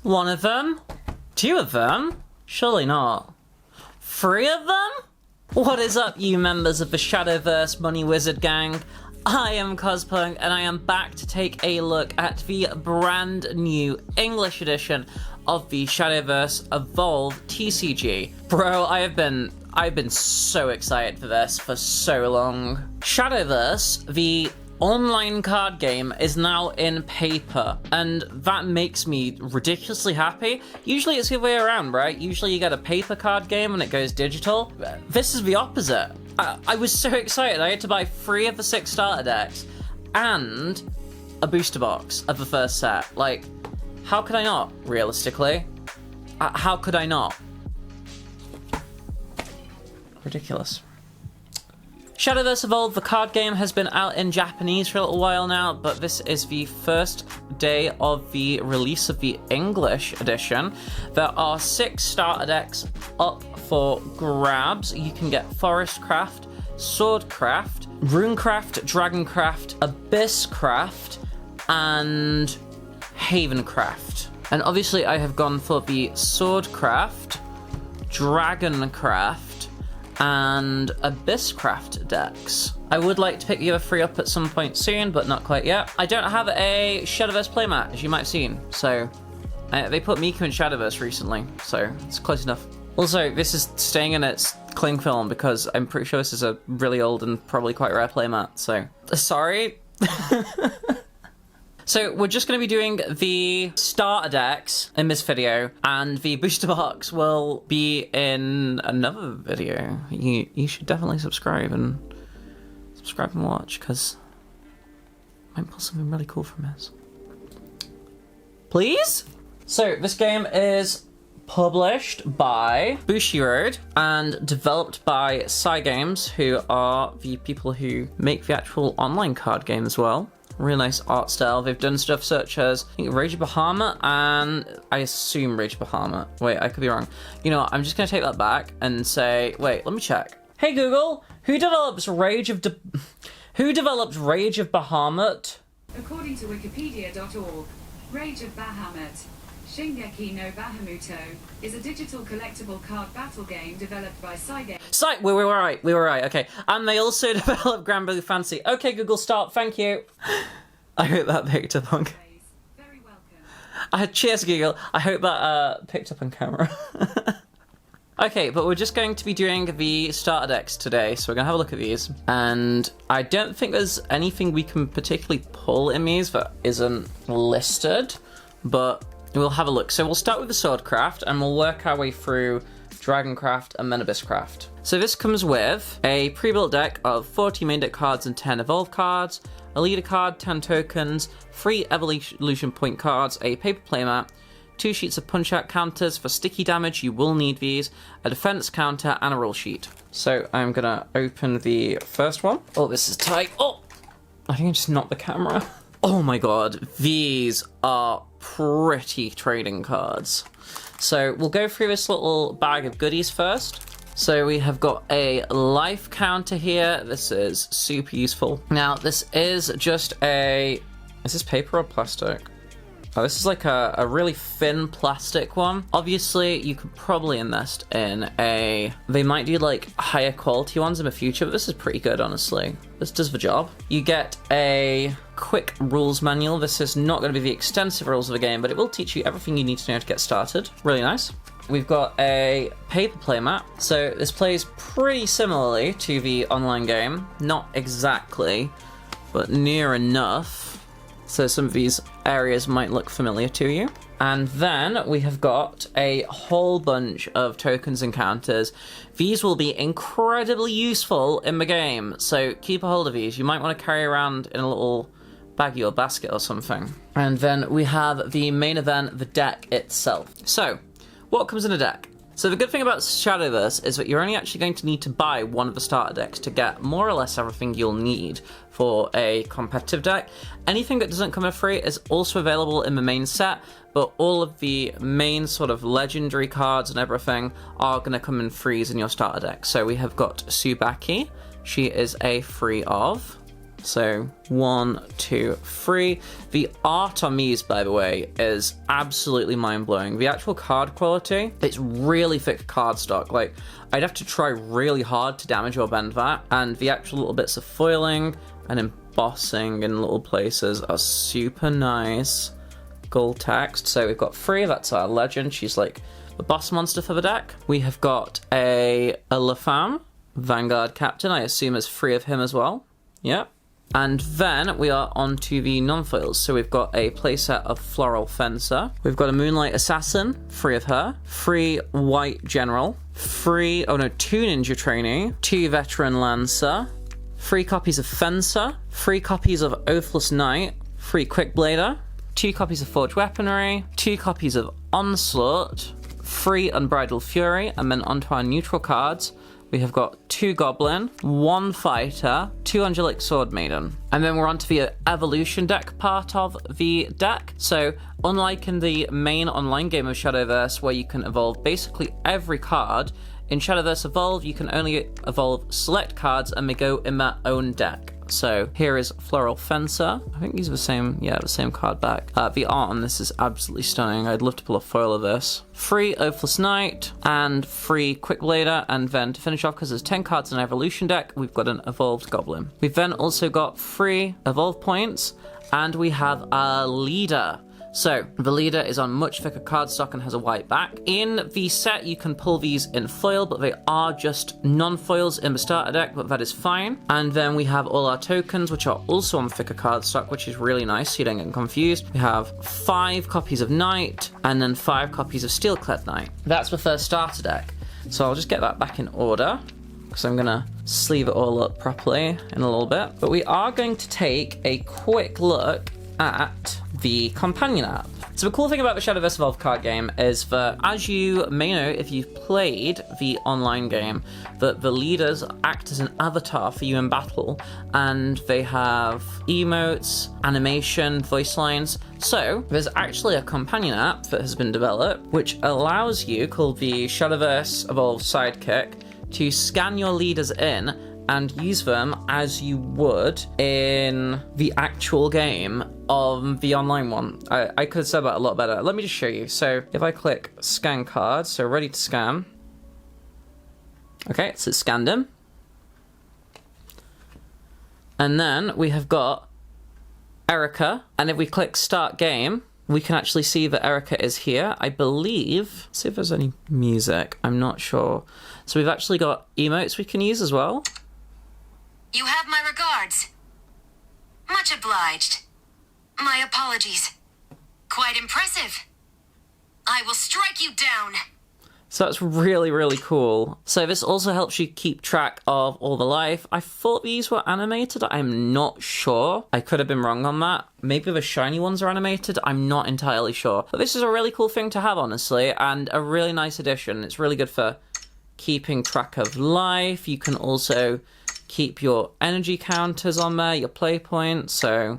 One of them? Two of them? Surely not. Three of them? What is up, you members of the Shadowverse Money Wizard gang? I am Cospunk, and I am back to take a look at the brand new English edition of the Shadowverse Evolve TCG. Bro, I've been so excited for this for so long. Shadowverse, the online card game, is now in paper, and that makes me ridiculously happy. Usually it's the other way around, right? Usually you get a paper card game and it goes digital. This is the opposite. I was so excited. I had to buy 3 of the 6 starter decks and a booster box of the first set. Like, how could I not, realistically? How could I not? Ridiculous. Shadowverse Evolve, the card game, has been out in Japanese for a little while now, but this is the first day of the release of the English edition. There are 6 starter decks up for grabs. You can get Forestcraft, Swordcraft, Runecraft, Dragoncraft, Abysscraft, and Havencraft. And obviously I have gone for the Swordcraft, Dragoncraft, and Abysscraft decks. I would like to pick the other 3 up at some point soon, but not quite yet. I don't have a Shadowverse playmat, as you might have seen, so they put Miku in Shadowverse recently, so it's close enough. Also, this is staying in its cling film because I'm pretty sure this is a really old and probably quite rare playmat, so sorry. So we're just going to be doing the starter decks in this video, and the booster box will be in another video. You should definitely subscribe and watch, because I might pull something really cool from this. Please? So this game is published by Bushiroad and developed by Cygames, who are the people who make the actual online card game as well. Really nice art style. They've done stuff such as, I think, Rage of Bahamut, and I assume Rage of Bahamut. Wait, I could be wrong. You know what, I'm just gonna take that back and say, wait, let me check. Hey Google, who developed Rage of Bahamut? According to Wikipedia.org, Rage of Bahamut, Shingeki no Bahamuto, is a digital collectible card battle game developed by Cygames. We were right, okay. And they also developed Grand Blue Fantasy. Okay, Google, stop, thank you. I hope that picked up on... Very welcome. Cheers, Google. I hope that picked up on camera. Okay, but we're just going to be doing the starter decks today, so we're gonna have a look at these. And I don't think there's anything we can particularly pull in these that isn't listed, but we'll have a look. So we'll start with the Swordcraft, and we'll work our way through Dragoncraft and then Abysscraft. So this comes with a pre-built deck of 40 main deck cards and 10 Evolve cards, a leader card, 10 tokens, 3 evolution point cards, a paper playmat, 2 sheets of punch-out counters for sticky damage, you will need these, a defense counter, and a roll sheet. So I'm gonna open the first one. Oh, this is tight. Oh! I think I just knocked the camera. Oh my god, these are pretty trading cards. So we'll go through this little bag of goodies first. So we have got a life counter here. This is super useful. Now this is just is this paper or plastic? Oh, this is like a really thin plastic one. Obviously, you could probably invest in they might do like higher quality ones in the future, but this is pretty good, honestly. This does the job. You get a quick rules manual. This is not going to be the extensive rules of the game, but it will teach you everything you need to know to get started. Really nice. We've got a paper playmat. So this plays pretty similarly to the online game. Not exactly, but near enough. So some of these areas might look familiar to you. And then we have got a whole bunch of tokens and counters. These will be incredibly useful in the game, so keep a hold of these. You might want to carry around in a little baggie or basket or something. And then we have the main event, the deck itself. So, what comes in a deck? So the good thing about Shadowverse is that you're only actually going to need to buy one of the starter decks to get more or less everything you'll need for a competitive deck. Anything that doesn't come for free is also available in the main set, but all of the main sort of legendary cards and everything are going to come in frees in your starter deck. So we have got Suteki. She is a free of. So 1, 2, 3. The art on these, by the way, is absolutely mind-blowing. The actual card quality, it's really thick cardstock. Like, I'd have to try really hard to damage or bend that. And the actual little bits of foiling and embossing in little places are super nice. Gold text. So we've got 3, that's our legend. She's like the boss monster for the deck. We have got a Lafam, Vanguard Captain. I assume there's 3 of him as well. Yep. And then we are on to the non-foils. So we've got a playset of Floral Fencer. We've got a Moonlight Assassin, 3 of her. 3 White General. 2 Ninja Trainee. 2 Veteran Lancer. 3 copies of Fencer. 3 copies of Oathless Knight. 3 Quick Blader. 2 copies of Forged Weaponry. 2 copies of Onslaught. 3 Unbridled Fury. And then onto our neutral cards. We have got 2 Goblin, 1 Fighter, 2 Angelic Sword Maiden. And then we're on to the Evolution deck part of the deck. So, unlike in the main online game of Shadowverse, where you can evolve basically every card, in Shadowverse Evolve, you can only evolve select cards and they go in their own deck. So here is Floral Fencer. I think these are the same card back. The art on this is absolutely stunning. I'd love to pull a foil of this. 3 Oathless Knight and 3 Quick Blader, and then to finish off, because there's 10 cards in an Evolution deck, we've got an Evolved Goblin. We've then also got 3 Evolve points, and we have a Leader. So, the Leader is on much thicker cardstock and has a white back. In the set, you can pull these in foil, but they are just non-foils in the starter deck, but that is fine. And then we have all our tokens, which are also on thicker cardstock, which is really nice, so you don't get confused. We have 5 copies of Knight, and then 5 copies of Steelclad Knight. That's the first starter deck. So I'll just get that back in order, because I'm going to sleeve it all up properly in a little bit. But we are going to take a quick look at the companion app. So the cool thing about the Shadowverse Evolve card game is that, as you may know if you've played the online game, that the leaders act as an avatar for you in battle, and they have emotes, animation, voice lines. So there's actually a companion app that has been developed which allows you, called the Shadowverse Evolve Sidekick, to scan your leaders in and use them as you would in the actual game of the online one. I could have said that a lot better. Let me just show you. So if I click scan cards, so ready to scan. Okay, so it's scanned them. And then we have got Erica, and if we click start game, we can actually see that Erica is here. I believe, let's see if there's any music, I'm not sure. So we've actually got emotes we can use as well. You have my regards. Much obliged. My apologies. Quite impressive. I will strike you down. So that's really, really cool. So this also helps you keep track of all the life. I thought these were animated. I'm not sure. I could have been wrong on that. Maybe the shiny ones are animated. I'm not entirely sure. But this is a really cool thing to have, honestly, and a really nice addition. It's really good for keeping track of life. You can also keep your energy counters on there, your play points, so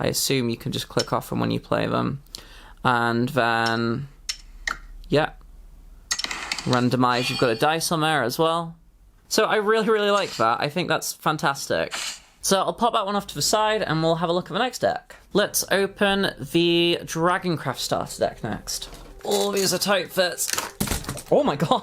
I assume you can just click off them when you play them. And then, yeah, randomize, you've got a dice on there as well. So I really, really like that. I think that's fantastic. So I'll pop that one off to the side and we'll have a look at the next deck. Let's open the Dragoncraft starter deck next. All these are tight fits. Oh my god.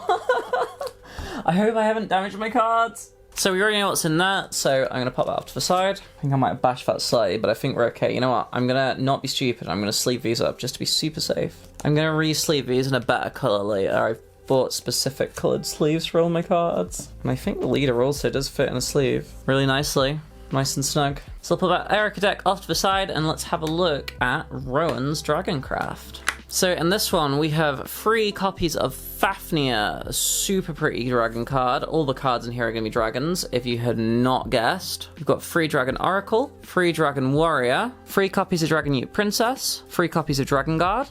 I hope I haven't damaged my cards. So we already know what's in there, so I'm going to pop that off to the side. I think I might have bashed that slightly, but I think we're okay. You know what? I'm going to not be stupid. I'm going to sleeve these up just to be super safe. I'm going to re-sleeve these in a better colour later. I've bought specific coloured sleeves for all my cards. And I think the leader also does fit in a sleeve really nicely. Nice and snug. So I'll put that Erica deck off to the side and let's have a look at Rowan's Dragoncraft. So in this one, we have 3 copies of Fafnir, a super pretty dragon card. All the cards in here are going to be dragons, if you had not guessed. We've got 3 Dragon Oracle, 3 Dragon Warrior, 3 copies of Dragon Youth Princess, 3 copies of Dragon Guard,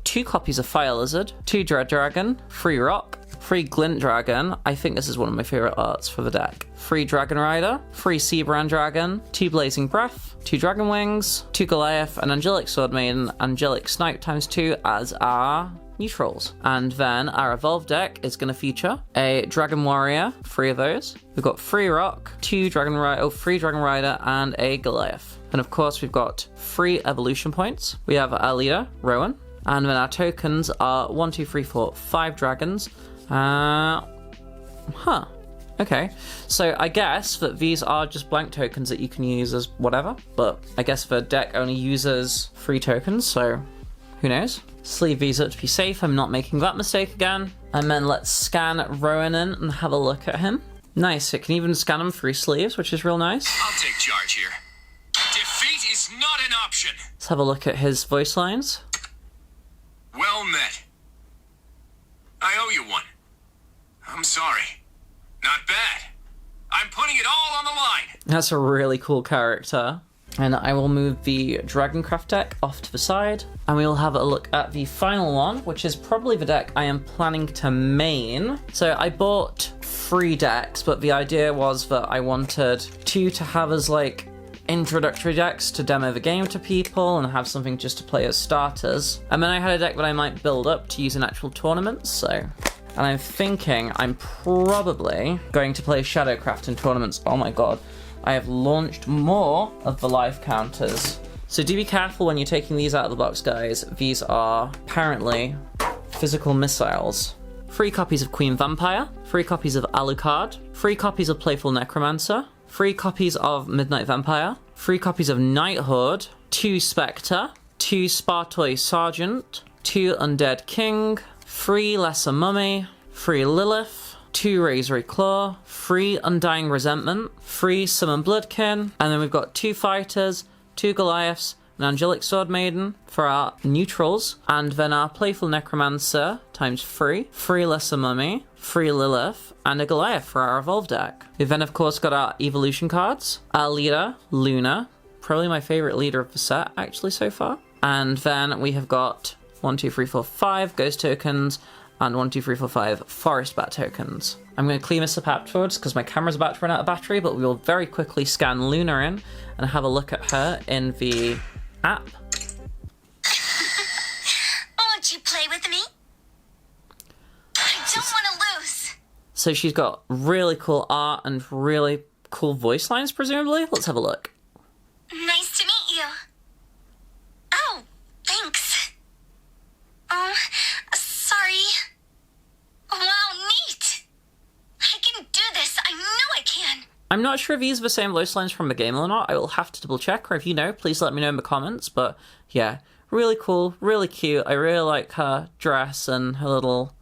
2 copies of Fire Lizard, 2 Dread Dragon, 3 Rock, 3 Glint Dragon. I think this is one of my favourite arts for the deck. 3 Dragon Rider, 3 Seabrand Dragon, 2 Blazing Breath, 2 Dragon Wings, 2 Goliath, an Angelic Sword Maiden, Angelic Snipe ×2 as our neutrals. And then our Evolve deck is going to feature a Dragon Warrior, 3 of those. We've got 3 Rock, 3 Dragon Rider, and a Goliath. And of course, we've got 3 evolution points. We have our leader, Rowan. And then our tokens are 1, 2, 3, 4, 5 dragons. Okay, so I guess that these are just blank tokens that you can use as whatever, but I guess the deck only uses 3 tokens, so who knows? Let's leave these up to be safe. I'm not making that mistake again. And then let's scan Rowan in and have a look at him. Nice, it can even scan him through sleeves, which is real nice. I'll take charge here. Defeat is not an option. Let's have a look at his voice lines. Well met. I owe you one. I'm sorry. Not bad. I'm putting it all on the line. That's a really cool character. And I will move the Dragoncraft deck off to the side. And we'll have a look at the final one, which is probably the deck I am planning to main. So I bought 3 decks, but the idea was that I wanted 2 to have as like introductory decks to demo the game to people and have something just to play as starters. And then I had a deck that I might build up to use in actual tournaments, so... And I'm thinking I'm probably going to play Shadowcraft in tournaments. Oh my god, I have launched more of the life counters. So do be careful when you're taking these out of the box, guys. These are apparently physical missiles. 3 copies of Queen Vampire, 3 copies of Alucard, 3 copies of Playful Necromancer, 3 copies of Midnight Vampire, 3 copies of Nighthorde, 2 Spectre, 2 Spartoy Sergeant, 2 Undead King, 3 Lesser Mummy, 3 Lilith, 2 Razor Claw, 3 Undying Resentment, 3 Summon Bloodkin, and then we've got 2 Fighters, 2 Goliaths, an Angelic Sword Maiden for our neutrals, and then our Playful Necromancer times 3, 3 Lesser Mummy, 3 Lilith, and a Goliath for our Evolve deck. We've then of course got our evolution cards, our leader, Luna, probably my favourite leader of the set actually so far, and then we have got 1, 2, 3, 4, 5 ghost tokens, and 1, 2, 3, 4, 5 forest bat tokens. I'm going to clean this up afterwards because my camera's about to run out of battery, but we will very quickly scan Luna in and have a look at her in the app. Won't you play with me? I don't want to lose. So she's got really cool art and really cool voice lines, presumably. Let's have a look. Nice to meet you. Oh, thanks. Oh, sorry. Wow, neat. I can do this. I know I can. I'm not sure if these are the same voice lines from the game or not. I will have to double check, or if you know, please let me know in the comments. But yeah, really cool, really cute. I really like her dress and her little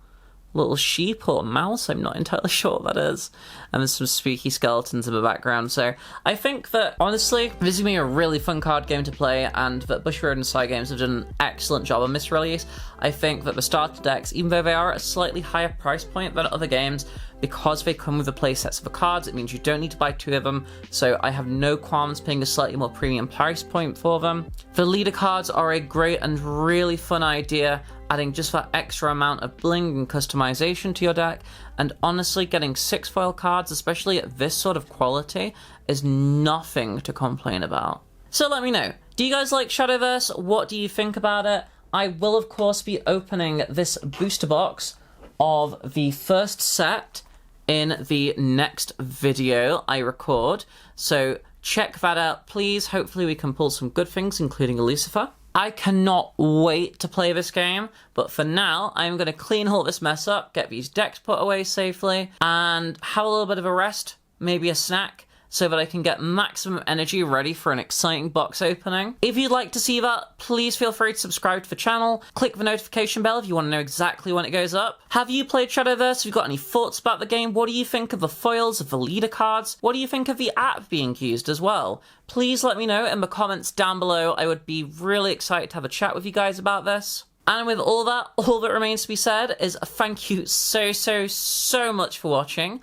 sheep or mouse. I'm not entirely sure what that is. And there's some spooky skeletons in the background. So I think that, honestly, this is going to be a really fun card game to play, and that Bushy Road and Side Games have done an excellent job on this release. I think that the starter decks, even though they are at a slightly higher price point than other games, because they come with the play sets of the cards, it means you don't need to buy 2 of them, so I have no qualms paying a slightly more premium price point for them. The leader cards are a great and really fun idea, adding just that extra amount of bling and customization to your deck, and honestly, getting 6 foil cards, especially at this sort of quality, is nothing to complain about. So let me know, do you guys like Shadowverse? What do you think about it? I will of course be opening this booster box of the first set in the next video I record, so check that out please. Hopefully we can pull some good things, including a Lucifer. I cannot wait to play this game, but for now I'm going to clean all this mess up, get these decks put away safely, and have a little bit of a rest, maybe a snack, so that I can get maximum energy ready for an exciting box opening. If you'd like to see that, please feel free to subscribe to the channel, click the notification bell if you want to know exactly when it goes up. Have you played Shadowverse? Have you got any thoughts about the game? What do you think of the foils, of the leader cards? What do you think of the app being used as well? Please let me know in the comments down below. I would be really excited to have a chat with you guys about this. And with all that remains to be said is thank you so much for watching.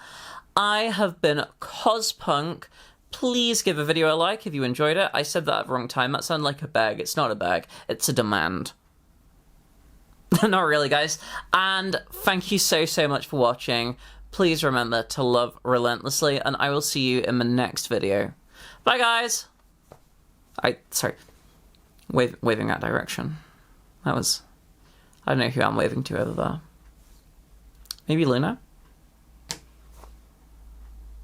I have been Cospunk. Please give a video a like if you enjoyed it. I said that at the wrong time. That sounded like a beg. It's not a beg. It's a demand. Not really, guys. And thank you so much for watching. Please remember to love relentlessly, and I will see you in the next video. Bye, guys. Sorry. Waving that direction. That was... I don't know who I'm waving to over there. Maybe Luna?